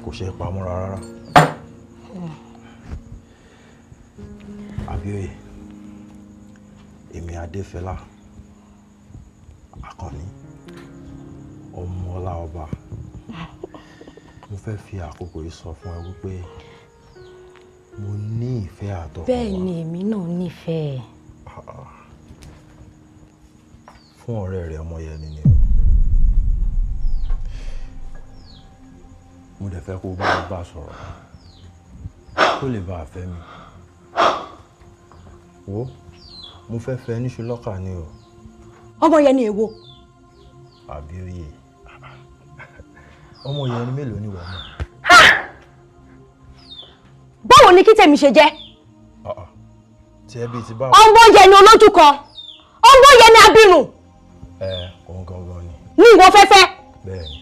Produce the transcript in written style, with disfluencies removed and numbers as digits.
kò ṣe é pamọ́ rárá. Abíóyè, èmi Adéfẹ́lá Àkànní ọmọ ọlá ọba, mo fẹ́ fi àkókò yìí sọ fún ẹ wípé mo ní ìfẹ́ àtọkànwá. Bẹ́ẹ̀ ni èmi náà nífẹ̀ẹ́. Fún ọ̀rẹ́ rẹ Ọmọyẹni ni mo dẹ̀ fẹ́ kó bá sọ̀rọ̀ kó lè bá a fẹ́ mi. Wo, mo fẹ́ fẹ́ níṣu lọ́kà ni o. Ọmọyẹni èwo? Abíóyè, Ọmọyẹni mélòó ni wọ́n mọ̀? Báwo ni kí tèmi ṣe jẹ́? Tí ẹ bí ti báwo? Ọmọyẹni olójú kan, Ọmọyẹni abirùn. Òun gangan ni. Ní ìwọ fẹ́fẹ́. Bẹ́ẹ̀ni.